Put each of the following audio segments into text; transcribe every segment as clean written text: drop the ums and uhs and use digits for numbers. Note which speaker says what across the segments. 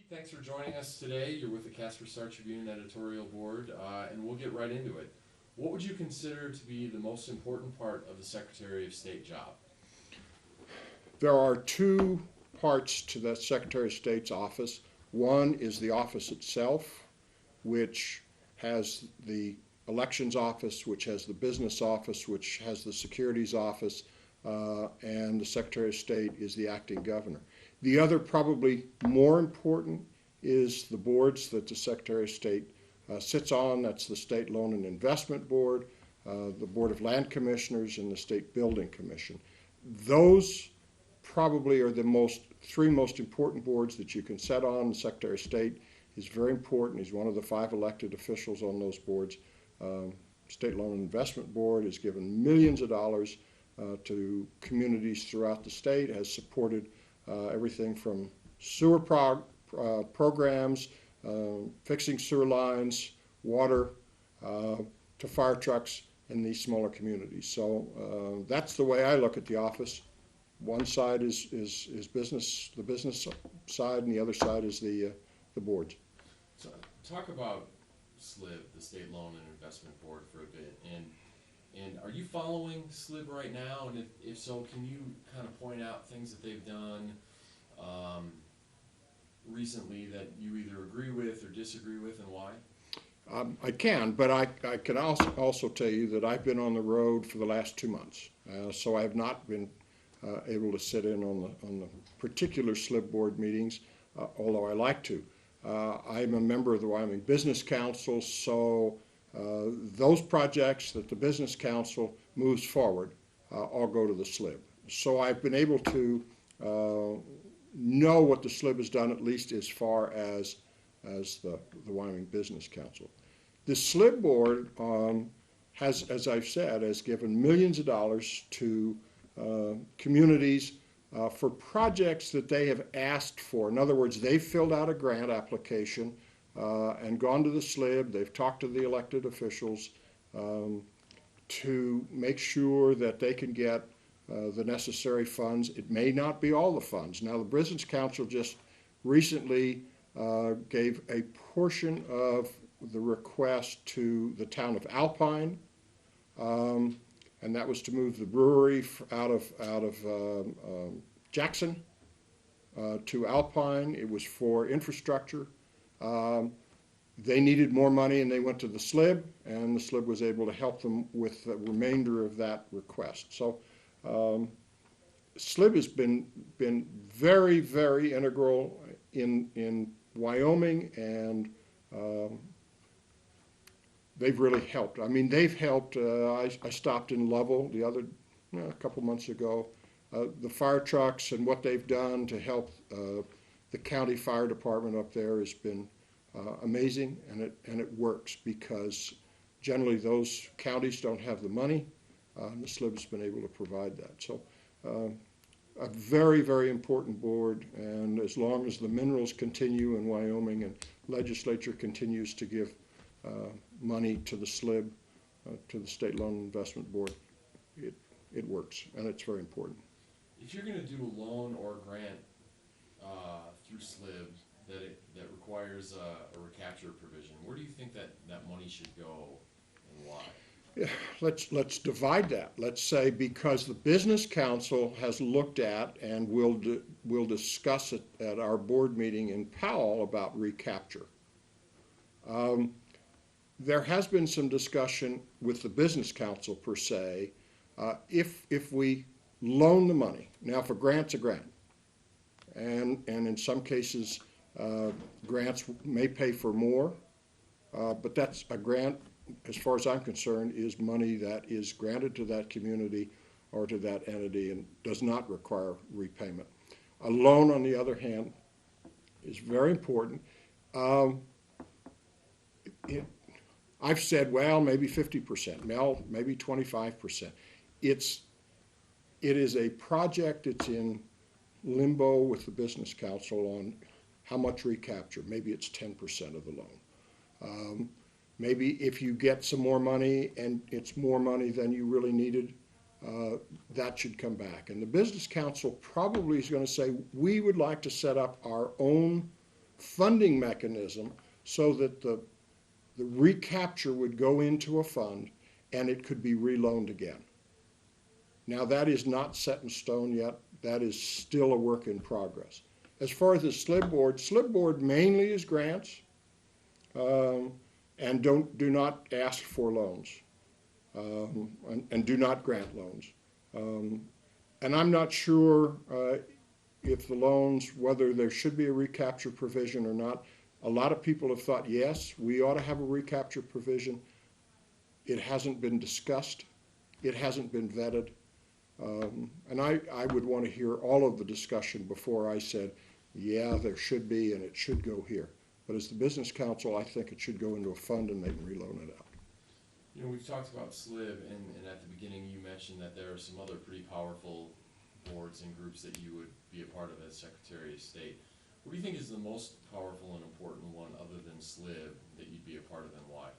Speaker 1: Pete, thanks for joining us today. You're with the Casper Star-Tribune Editorial Board, and we'll get right into it. What would you consider to be the most important part of the Secretary of State job?
Speaker 2: There are two parts to the Secretary of State's office. One is the office itself, which has the elections office, which has the business office, which has the securities office, and the Secretary of State is the acting governor. The other, probably more important, is the boards that the Secretary of State sits on. That's the State Loan and Investment Board, the Board of Land Commissioners, and the State Building Commission. Those probably are the three most important boards that you can sit on. The Secretary of State is very important. He's one of the 5 elected officials on those boards. State Loan and Investment Board has given millions of dollars to communities throughout the state, has supported everything from sewer programs, fixing sewer lines, water, to fire trucks in these smaller communities. So that's the way I look at the office. One side is business, the business side, and the other side is the boards.
Speaker 1: So talk about SLIB, the State Loan and Investment Board, for a bit. And are you following SLIB right now? And if so, can you kind of point out things that they've done recently that you either agree with or disagree with, and why?
Speaker 2: I can, but I can also tell you that I've been on the road for the last 2 months, so I have not been able to sit in on the particular SLIB board meetings, although I like to. I'm a member of the Wyoming Business Council, so those projects that the Business Council moves forward all go to the SLIB. So I've been able to know what the SLIB has done, at least as far as the Wyoming Business Council. The SLIB board has, as I've said, has given millions of dollars to communities for projects that they have asked for. In other words, they've filled out a grant application and gone to the SLIB. They've talked to the elected officials to make sure that they can get the necessary funds. It may not be all the funds. Now, the Business Council just recently gave a portion of the request to the town of Alpine, and that was to move the brewery out of Jackson to Alpine. It was for infrastructure. They needed more money, and they went to the SLIB, and the SLIB was able to help them with the remainder of that request. So SLIB has been very, very integral in Wyoming, and they've really helped. I mean, they've helped. I stopped in Lovell a couple months ago. The fire trucks and what they've done to help the county fire department up there has been amazing, and it works because generally those counties don't have the money. And the SLIB has been able to provide that. So a very, very important board, and as long as the minerals continue in Wyoming and legislature continues to give money to the SLIB, to the State Loan Investment Board, it works, and it's very important.
Speaker 1: If you're going to do a loan or a grant through SLIB that requires a recapture provision, where do you think that money should go, and why?
Speaker 2: Yeah, let's divide that. Let's say because the Business Council has looked at and will discuss it at our board meeting in Powell about recapture. There has been some discussion with the Business Council per se. If we loan the money, now if a grant's a grant, and in some cases grants may pay for more, but that's a grant. As far as I'm concerned, is money that is granted to that community or to that entity and does not require repayment. A loan, on the other hand, is very important. I've said, well, maybe 50%, maybe 25%. It is a project that's in limbo with the Business Council on how much recapture. Maybe it's 10% of the loan. Maybe if you get some more money and it's more money than you really needed, that should come back. And the Business Council probably is going to say, we would like to set up our own funding mechanism so that the recapture would go into a fund and it could be reloaned again. Now, that is not set in stone yet. That is still a work in progress. As far as the SLIB board mainly is grants, and do not ask for loans, and do not grant loans. And I'm not sure if the loans, whether there should be a recapture provision or not. A lot of people have thought, yes, we ought to have a recapture provision. It hasn't been discussed. It hasn't been vetted. And I would want to hear all of the discussion before I said, yeah, there should be, and it should go here. But as the business council, I think it should go into a fund and they can reloan it out.
Speaker 1: You know, we've talked about SLIB, and at the beginning you mentioned that there are some other pretty powerful boards and groups that you would be a part of as Secretary of State. What do you think is the most powerful and important one other than SLIB that you'd be a part of, and why?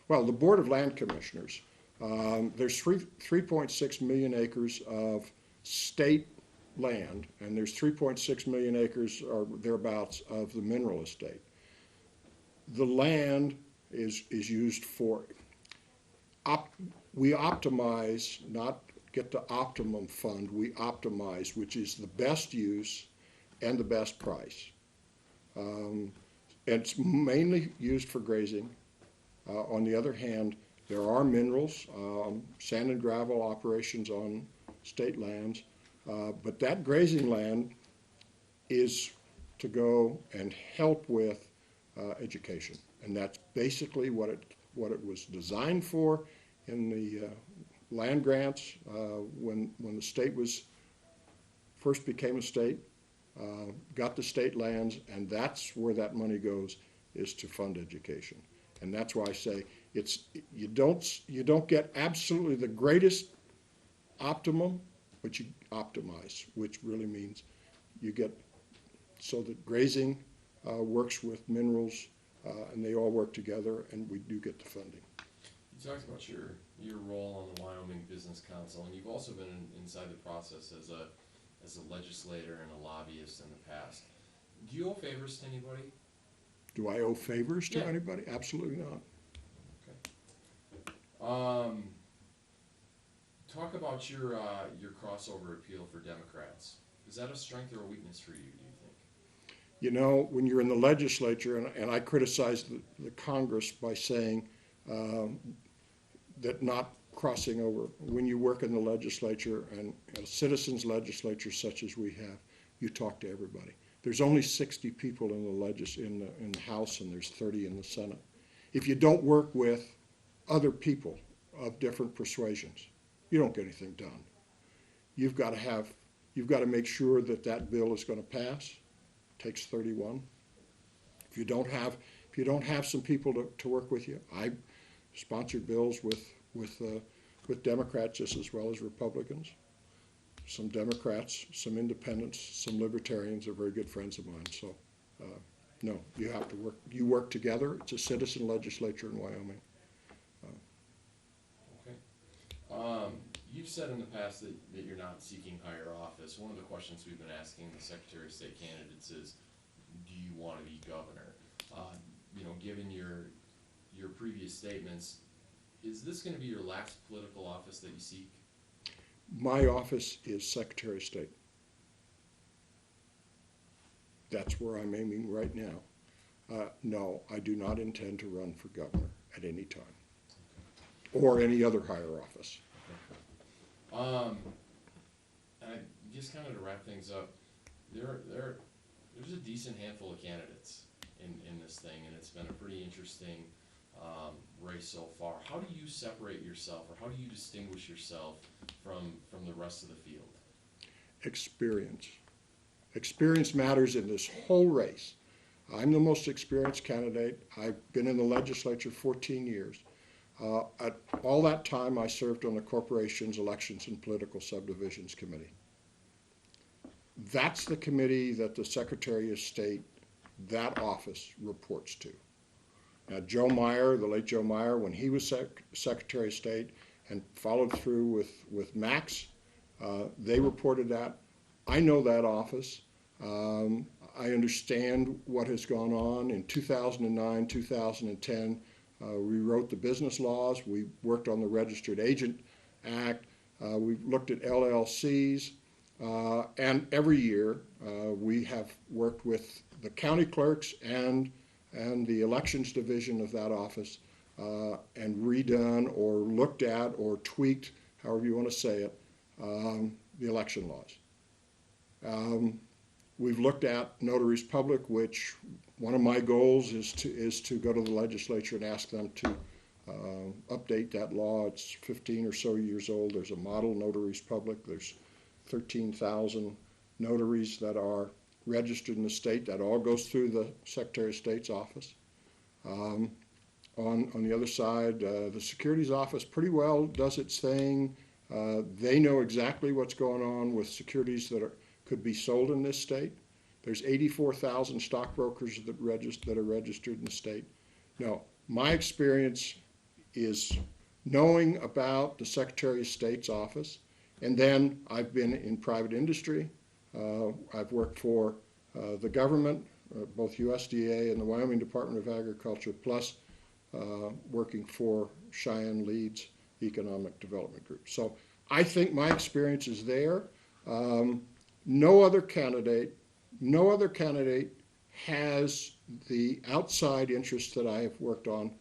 Speaker 2: Well, the Board of Land Commissioners. There's 3.6 million acres of state land, and there's 3.6 million acres or thereabouts of the mineral estate. The land is used for, we optimize, not get the optimum fund, we optimize, which is the best use and the best price. It's mainly used for grazing. On the other hand, there are minerals, sand and gravel operations on state lands, but that grazing land is to go and help with education, and that's basically what it was designed for in the land grants when the state first became a state, got the state lands, and that's where that money goes, is to fund education. And that's why I say you don't get absolutely the greatest optimum, but you optimize, which really means you get so that grazing works with minerals, and they all work together, and we do get the funding.
Speaker 1: You talked about your role on the Wyoming Business Council, and you've also been inside the process as a legislator and a lobbyist in the past. Do you owe favors to anybody?
Speaker 2: Do I owe favors to anybody? Absolutely not.
Speaker 1: Okay. Talk about your crossover appeal for Democrats. Is that a strength or a weakness for you, do you think?
Speaker 2: You know, when you're in the legislature, and I criticize the Congress by saying that not crossing over, when you work in the legislature and a citizens' legislature such as we have, you talk to everybody. There's only 60 people in the House, and there's 30 in the Senate. If you don't work with other people of different persuasions, you don't get anything done. You've got to make sure that bill is going to pass. It takes 31. If you don't have some people to work with you, I sponsored bills with Democrats just as well as Republicans. Some Democrats, some independents, some libertarians are very good friends of mine. So, no, you have to work. You work together. It's a citizen legislature in Wyoming.
Speaker 1: Okay. You've said in the past that you're not seeking higher office. One of the questions we've been asking the Secretary of State candidates is, do you want to be governor? Given your previous statements, is this going to be your last political office that you seek?
Speaker 2: My office is Secretary of State. That's where I'm aiming right now. No, I do not intend to run for governor at any time, or any other higher office.
Speaker 1: And just kind of to wrap things up, there's a decent handful of candidates in this thing, and it's been a pretty interesting race so far. How do you separate yourself, or how do you distinguish yourself from the rest of the field?
Speaker 2: Experience. Experience matters in this whole race. I'm the most experienced candidate. I've been in the legislature 14 years. At all that time, I served on the Corporations, Elections, and Political Subdivisions Committee. That's the committee that the Secretary of State, that office, reports to. Now, Joe Meyer, the late Joe Meyer, when he was Secretary of State and followed through with Max, they reported that. I know that office. I understand what has gone on. In 2009, 2010, we wrote the business laws. We worked on the Registered Agent Act. We've looked at LLCs. And every year we have worked with the county clerks and the elections division of that office and redone or looked at or tweaked, however you want to say it, the election laws. We've looked at notaries public, which one of my goals is to go to the legislature and ask them to update that law. It's 15 or so years old. There's a model notaries public. There's 13,000 notaries that are registered in the state. That all goes through the Secretary of State's office. On the other side, the Securities Office pretty well does its thing. They know exactly what's going on with securities that could be sold in this state. There's 84,000 stockbrokers that are registered in the state. No, my experience is knowing about the Secretary of State's office, and then I've been in private industry. I've worked for the government, both USDA and the Wyoming Department of Agriculture, plus working for Cheyenne Leads Economic Development Group. So I think my experience is there. No other candidate has the outside interests that I have worked on.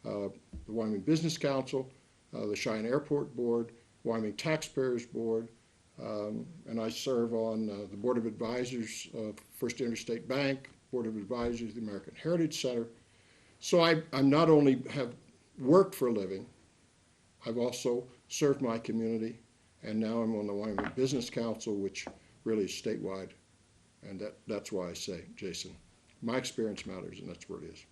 Speaker 2: The Wyoming Business Council, the Cheyenne Airport Board, Wyoming Taxpayers Board, and I serve on the Board of Advisors of First Interstate Bank, Board of Advisors of the American Heritage Center. So I not only have worked for a living, I've also served my community, and now I'm on the Wyoming Business Council, which really is statewide. And that's why I say, Jason, my experience matters, and that's where it is.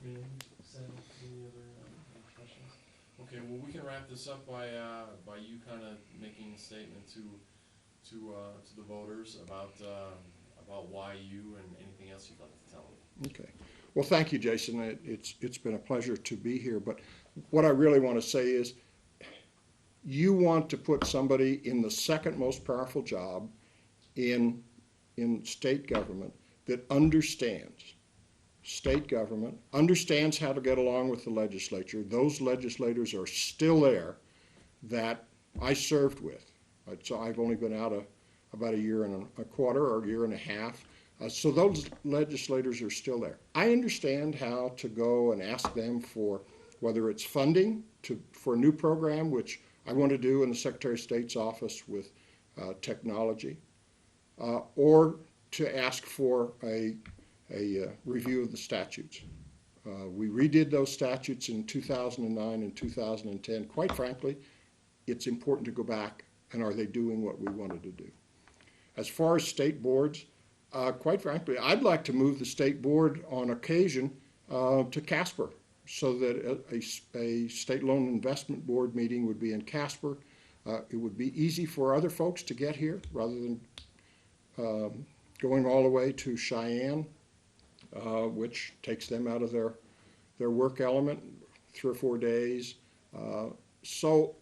Speaker 1: Any other questions? Okay, well, we can wrap this up by you kind of making a statement to the voters about why you and anything else you'd like to tell them.
Speaker 2: Okay. Well, thank you, Jason. It's been a pleasure to be here. But what I really want to say is, you want to put somebody in the second most powerful job in state government that understands state government, understands how to get along with the legislature. Those legislators are still there that I served with. So I've only been out about a year and a quarter or a year and a half. So those legislators are still there. I understand how to go and ask them for whether it's funding for a new program, which I want to do in the Secretary of State's office with technology, or to ask for a review of the statutes. We redid those statutes in 2009 and 2010. Quite frankly, it's important to go back and are they doing what we wanted to do? As far as state boards, quite frankly, I'd like to move the state board on occasion to Casper, so that a state loan investment board meeting would be in Casper. It would be easy for other folks to get here rather than going all the way to Cheyenne, which takes them out of their work element, 3 or 4 days. So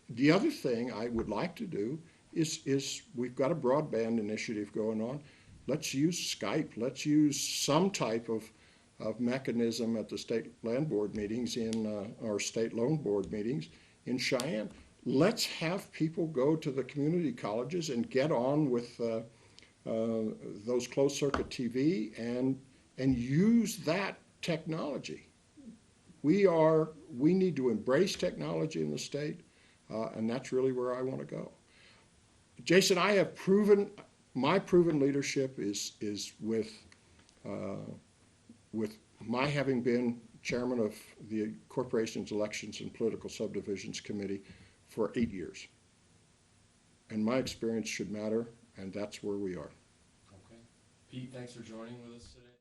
Speaker 2: the other thing I would like to do is we've got a broadband initiative going on. Let's use Skype. Let's use some type of mechanism at the state land board meetings our state loan board meetings in Cheyenne. Let's have people go to the community colleges and get on with those closed circuit TV and use that technology. We need to embrace technology in the state, and that's really where I want to go. Jason, I have my proven leadership is with my having been chairman of the Corporation's Elections and Political Subdivisions Committee for 8 years. And my experience should matter, and that's where we are.
Speaker 1: Okay. Pete, thanks for joining with us today.